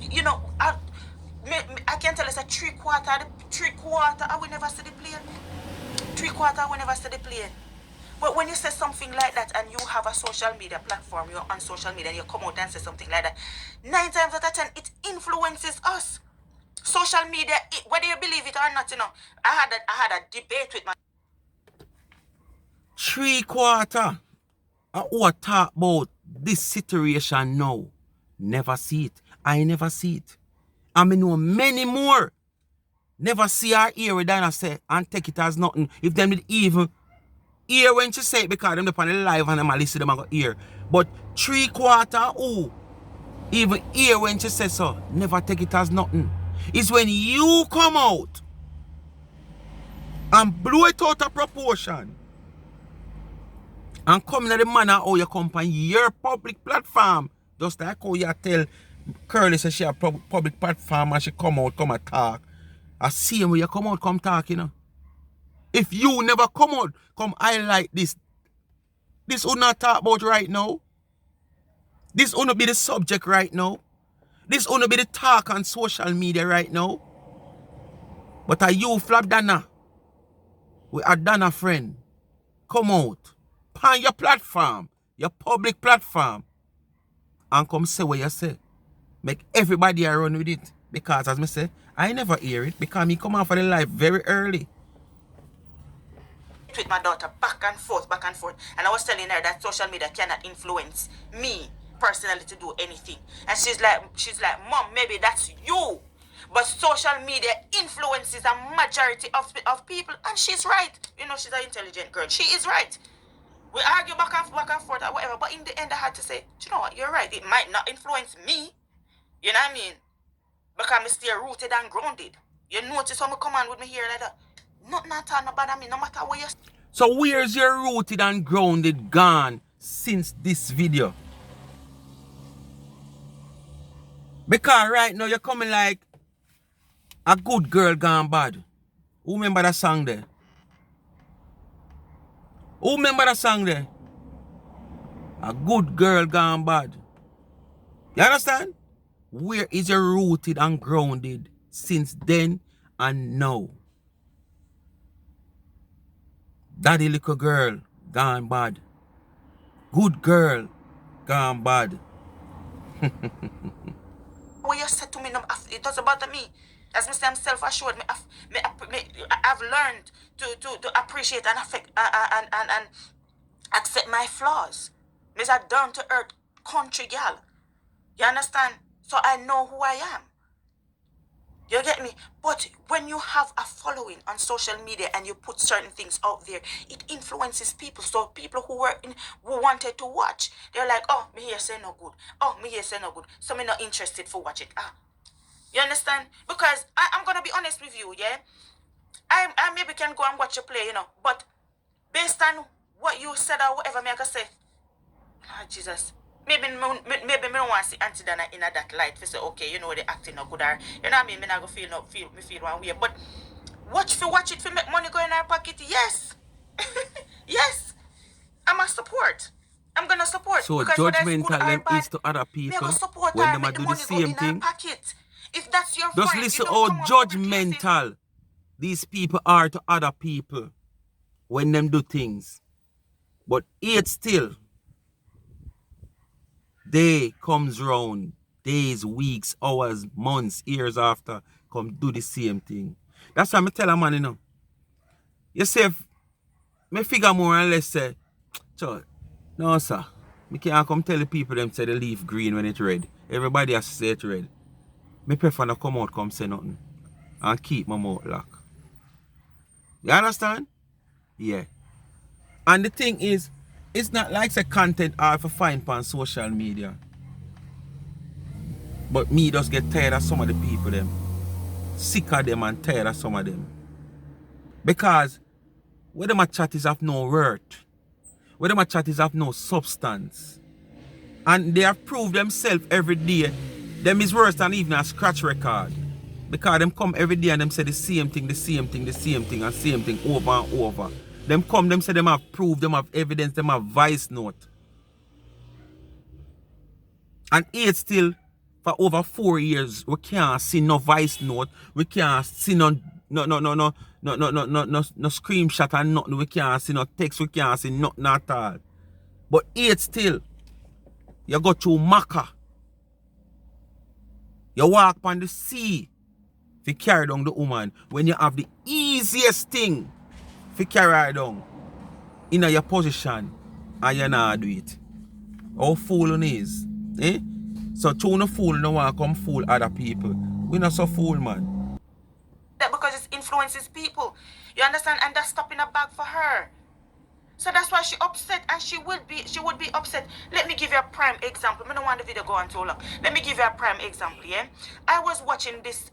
You know, I can tell us a three quarter, I will never see the plane. Three quarter, I will never see the plane. But when you say something like that and you have a social media platform, you're on social media and you come out and say something like that, 9 times out of 10, it influences us. Social media, whether you believe it or not, you know, I had a debate with my... Three quarter. I want to talk about this situation now. Never see it. I never see it. I mean, know many more. Never see her hear with Dana say and take it as nothing. If them did even hear when she say it because them on the live and them a listen them and go hear. But three quarter who even hear when she say so, never take it as nothing. It's when you come out and blow it out of proportion and come in the manner how you come on your public platform. Just like how you tell Curly say she a public platform and she come out, come and talk. I see him when you come out, come talk, you know. If you never come out, come highlight this would not talk about right now. This would not be the subject right now. This would not be the talk on social media right now. But a you flap Dana, with a Dana friend, come out, on your platform, your public platform, and come say what you say. Make everybody run with it. Because as I say, I never hear it because me come off of the life very early. With my daughter back and forth. And I was telling her that social media cannot influence me personally to do anything. And she's like, Mom, maybe that's you. But social media influences a majority of people. And she's right. You know, she's an intelligent girl. She is right. We argue back and forth or whatever. But in the end, I had to say, you know what, you're right. It might not influence me. You know what I mean? Because I'm still rooted and grounded. You notice how I come on with me here like that? Nothing at all, no bother me, no matter where you... So where's your rooted and grounded gone since this video? Because right now you're coming like a good girl gone bad. Who remember that song there? Who remember that song there? A good girl gone bad. You understand? Where is your rooted and grounded since then and now? Daddy little girl gone bad. Good girl gone bad. What you said to me, it doesn't bother me. As I say, I'm self-assured. I've learned to appreciate and affect and accept my flaws. Miss a down-to-earth country girl. You understand? So I know who I am. You get me? But when you have a following on social media and you put certain things out there, it influences people. So people who wanted to watch, they're like, oh, me here say no good. Oh, me here say no good. So me not interested for watch it. You understand? Because I'm gonna be honest with you, yeah? I maybe can go and watch you play, you know. But based on what you said or whatever, me I can say, Jesus. Maybe me don't want to see Auntie Dana in that light. To say, okay, you know, the acting no good or, you know what I mean? Me not go feel one way. But watch it for make money go in our pocket. Yes. Yes. I'm a support. I'm gonna support. So because judgmental them is to other people when them do the same thing. If that's your Just friend, listen how judgmental these people are to other people when them do things. But yet still, day comes round, days, weeks, hours, months, years after, come do the same thing. That's why I tell a man, you know. You say, me figure more or less say, no sir, me can't come tell the people them say the leaf green when it's red. Everybody has to say it's red. Me prefer to come out, come say nothing. And keep my mouth locked. You understand? Yeah. And the thing is, it's not like the content I have to find on social media. But me just get tired of some of the people them. Sick of them and tired of some of them. Because where them a chat is of no worth. Where them a chat is of no substance. And they have proved themselves every day. Them is worse than even a scratch record. Because them come every day and them say the same thing, and same thing over and over. Them come, them say them have proof, them have evidence, them have voice note. And yet still, for over 4 years, we can't see no voice note, we can't see no screenshot and nothing, we can't see no text, we can't see nothing at all. But yet still, you go through Maca, you walk on the sea to carry down the woman when you have the easiest thing to carry her down in your position and you not do it. How fool on is, eh? So to no fool no want come fool other people. We not so fool, man. Because it influences people. You understand? And that's stopping a bag for her. So that's why she upset, and she would be upset. Let me give you a prime example. I don't want the video go on too long. Let me give you a prime example, yeah? I was watching this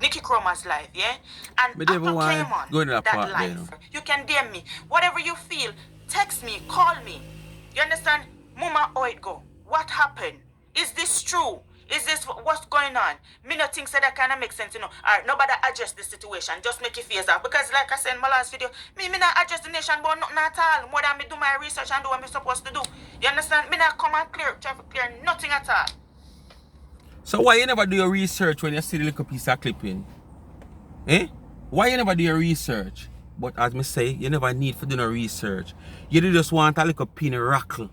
Nikki Chroma's live, yeah? And after came on go to that part live, you know. You can DM me. Whatever you feel, text me, call me. You understand? Mama, how it go? What happened? Is this true? Is this what's going on? Me not think that kind of makes sense, you know. Alright, nobody adjust the situation. Just make it face off. Because like I said in my last video, me not adjust the nation, but nothing at all. More than me do my research and do what I'm supposed to do. You understand? Me not come and try to clear nothing at all. So why you never do your research when you see the little piece of clipping? Eh? Why you never do your research? But as me say, you never need to do no research. You just want a little pin rackle.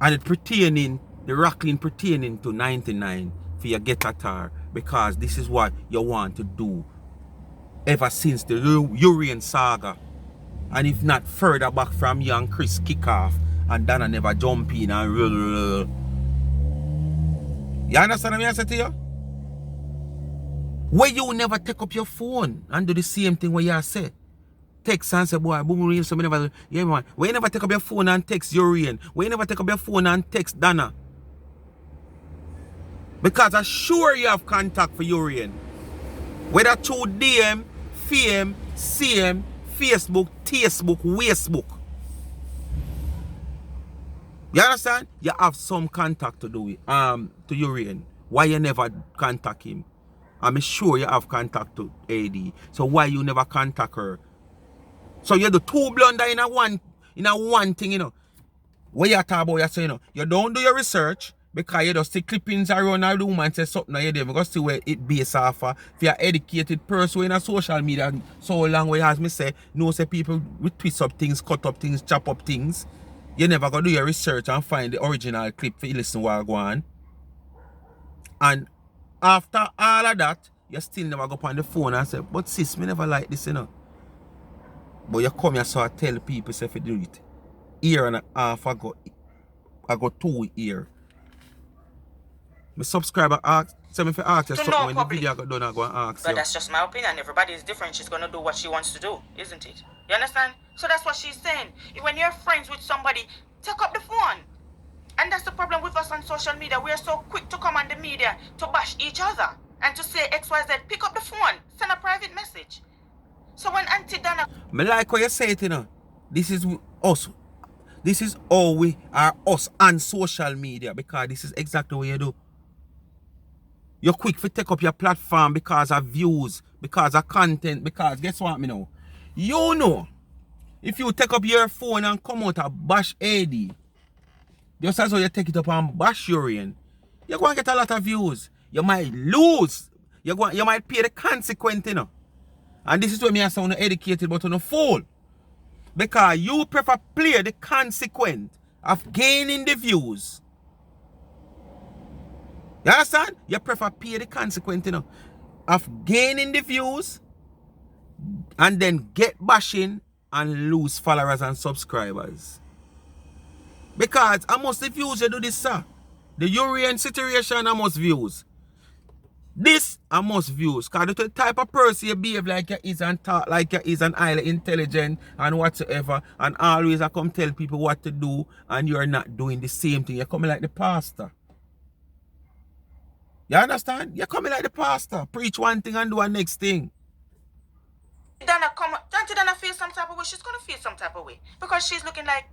And it pertaining, the rackling pertaining to 99 for you get a tar, because this is what you want to do ever since the Urian saga. And if not further back from you and Chris kick off and Dana never jump in and you understand what I say to you? Where you never take up your phone and do the same thing what you say. Text and say, boy, boom, real, so never, yeah, man. Where you never take up your phone and text Urian? Where you never take up your phone and text Dana? Because I'm sure you have contact for Urian. Whether through DM, FM, CM, Facebook, Facebook, Facebook. You understand? You have some contact to do with to Urian. Why you never contact him? I'm sure you have contact to AD. So why you never contact her? So you do two blunder in a one thing, you know. What you talk about, you say, you know, you don't do your research because you just see clippings around a room and say something you there because see where it base off of. If you're an educated person in a social media so long way as me say, no say people will twist up things, cut up things, chop up things. You never go do your research and find the original clip for you listen to what go on. And after all of that, you still never go on the phone and say, but sis, me never like this, you know. But you come here so I tell people say if you do it. Year and a half ago, I got 2 years. My subscriber asked, so if you ask you something when the video got done, I go and ask you. But that's just my opinion. Everybody is different. She's going to do what she wants to do, isn't it? You understand? So that's what she's saying. When you're friends with somebody, take up the phone. And that's the problem with us on social media. We're so quick to come on the media to bash each other and to say XYZ. Pick up the phone. Send a private message. So when Auntie Dana... I like what you say it, you know. This is us. This is all we are us on social media, because this is exactly what you do. You're quick to take up your platform because of views, because of content, because guess what me know? You know, if you take up your phone and come out and bash AD, just as how you take it up and bash Urian, you're going to get a lot of views. You might lose. You might pay the consequence, you know. And this is where me I sound educated but on a fool. Because you prefer play the consequence of gaining the views. You understand? You prefer pay the consequence, you know, of gaining the views and then get bashing and lose followers and subscribers. Because I must the views you do this, sir. The Urian situation I must views. This I must views, because the type of person you behave like you is and talk like you is and highly intelligent and whatsoever, and always I come tell people what to do and you're not doing the same thing. You're coming like the pastor. You understand? You're coming like the pastor. Preach one thing and do a next thing. Auntie Dana feel some type of way. She's going to feel some type of way. Because she's looking like,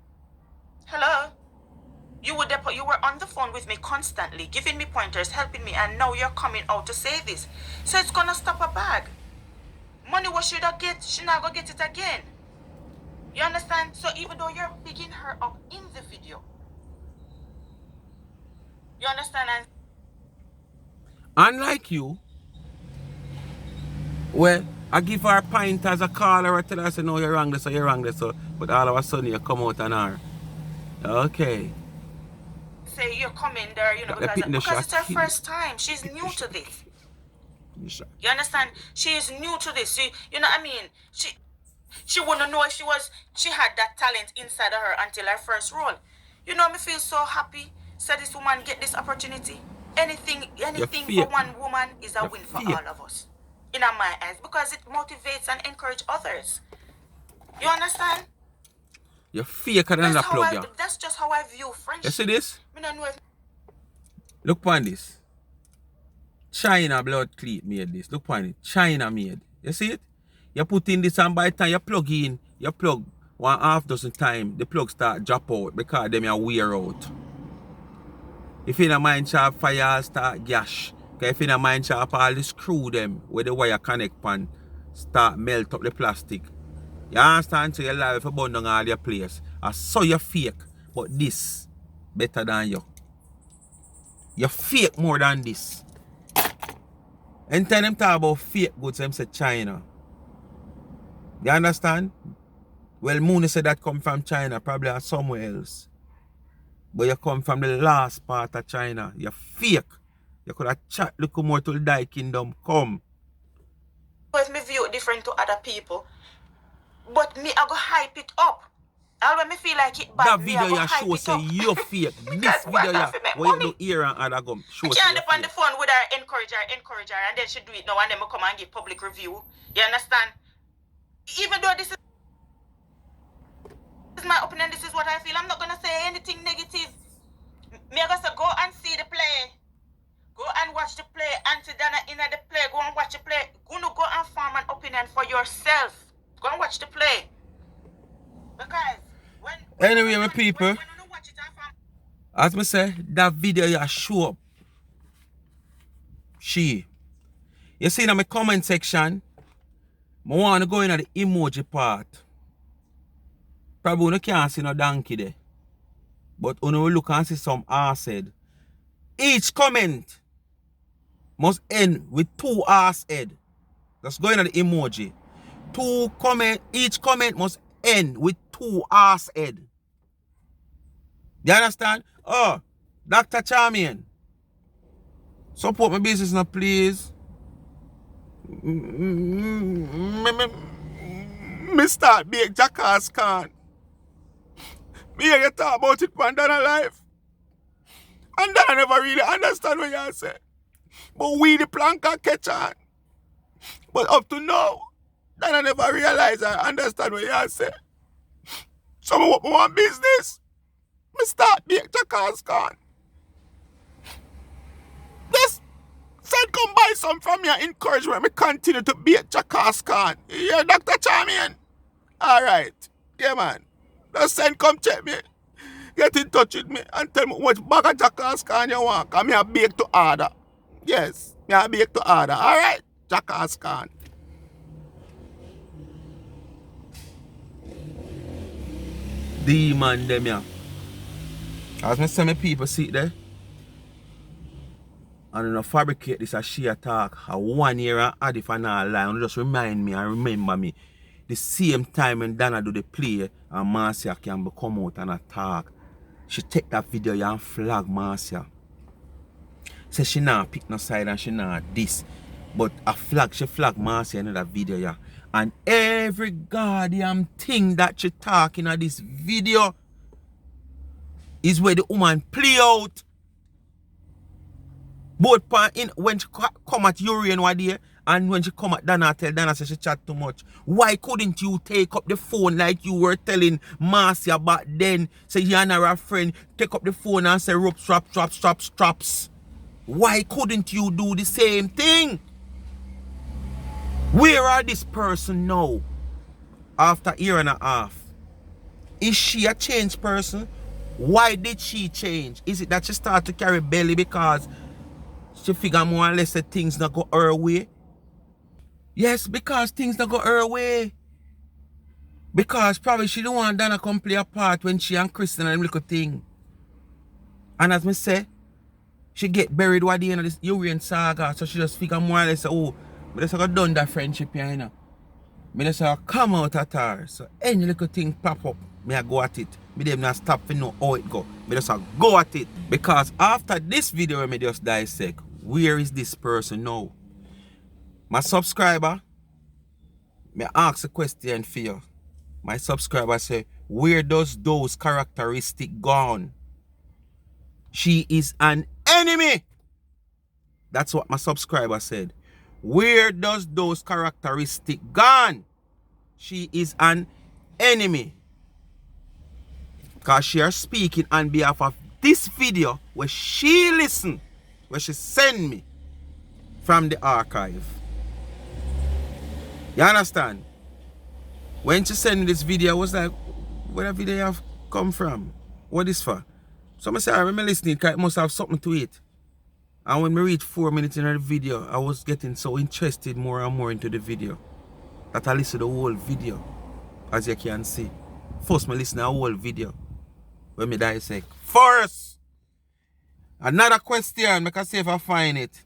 hello? You were on the phone with me constantly, giving me pointers, helping me, and now you're coming out to say this. So it's gonna stop a bag. Money what should I get? She not gonna get it again. You understand? So even though you're picking her up in the video, you understand? And Unlike you, well, I give her a pint as a caller, I tell her, I say, no, you're wrong this, so you're wrong this, so, but all of a sudden you come out on her. Okay. say you're coming there, you know, Got the pit in the because shot. it's her first time. She's new to this. You understand? She is new to this. You know what I mean? She wouldn't know if she had that talent inside of her until her first role. You know, me feel so happy. So this woman get this opportunity. Anything for one woman is a win for all of us. In my eyes. Because it motivates and encourages others. You understand? You're faker than the plug, yeah. That's just how I view friendship. You see this? Me don't know if Look upon this. China blood cleat made this. Look upon it. China made. You see it? You put in this and by the time you plug in, you plug 1/2 dozen times, the plug start drop out because them you wear out. If you don't mind sharp fire start gash. Because if you don't mind sharp all the screw them where the wire connect pan start melt up the plastic. You understand? So your life for burn down all your place. I saw you fake, but this better than you. You fake more than this. Anytime them talk about fake goods, them say China. You understand? Well, Mooney said that come from China, probably or somewhere else. But you come from the last part of China. You're fake. You could have chat look more to the die kingdom. Come. if me view it different to other people. But me, I go hype it up. And when me feel like it bad, That me, video I go you hype show it say up. you fake. This Because why video not you fi make where you money? do ear and other gum. Show I say can't you depend on the fake. phone with her, encourage her, and then she do it now, and then me come and give public review. You understand? Even though this is my opinion, this is what I feel. I'm not gonna say anything negative. Me, I go say go and see the play. Go and watch the play. Auntie Dana in the play. Go and watch the play. Go and form an opinion for yourself. Go and watch the play. Because Anyway, my people, when you watch it and form, as me say, that video you show up. You see in my comment section, I want to go in at the emoji part. Probably you can't see no donkey there. But when you look and see some ass head. Each comment must end with 2 ass head. That's going at the emoji. Each comment must end with 2 ass head. You understand? Oh, Dr. Charmian. Support my business now, please. Me start being jackass can. Me hear you talk about it for Dana life. And Dana never really understand what you say. But we the plan can catch on. But up to now, Dana never realize I understand what you say. So me want business. Me start being jackass can. Yes. Said come buy some from me and encourage me. Me continue to be a jackass can. Yeah, Dr. Charmian. Alright. Yeah, man. Just send come check me. Get in touch with me and tell me what bag of jackass can you want. Because me a bake to order. Yes. Me a bake to order. Alright. Jackass can. Demon them ya. As me say my people see there. And you know, fabricate this as she attack. A 1 year and add if I not lie. And just remind me and remember me. The same time when Dana do the play and Marcia can come out and attack. She take that video and flag Marcia. Say she not pick no side and she not this. But she flag Marcia in that video, yeah. And every goddamn thing that she talking in this video is where the woman play out. Both when she come at Urian one day and when she come at Dana, tell Dana say she chat too much. Why couldn't you take up the phone like you were telling Marcia back then? Say you and her friend take up the phone and say rope straps. Why couldn't you do the same thing? Where are this person now? After a year and a half. Is she a changed person? Why did she change? Is it that she started to carry belly because she figure more or less that things not go her way? Yes, because things not go her way. Because probably she don't want Dana come play a part when she and Kristen and them little thing. And as me say, she get buried at the end of this Urian saga, so she just figure more or less, oh, but just got done that friendship here, you know. Me just come out at her. So any little thing pop up, me I go at it. Me them not stop to know how it go. Me just go at it. Because after this video me just dissect, where is this person now? My subscriber, me ask a question for you. My subscriber say, where does those characteristics gone? She is an enemy. That's what my subscriber said. Where does those characteristics gone? She is an enemy. Because she is speaking on behalf of this video where she listen, where she send me from the archive. You understand? When she sent me this video, I was like, where the video have come from? What is for? So I say, I remember listening because it must have something to it. And when we reached 4 minutes in the video, I was getting so interested more and more into the video that I listened to the whole video, as you can see. First, I listened to the whole video when I dissect. First, another question, I can see if I find it.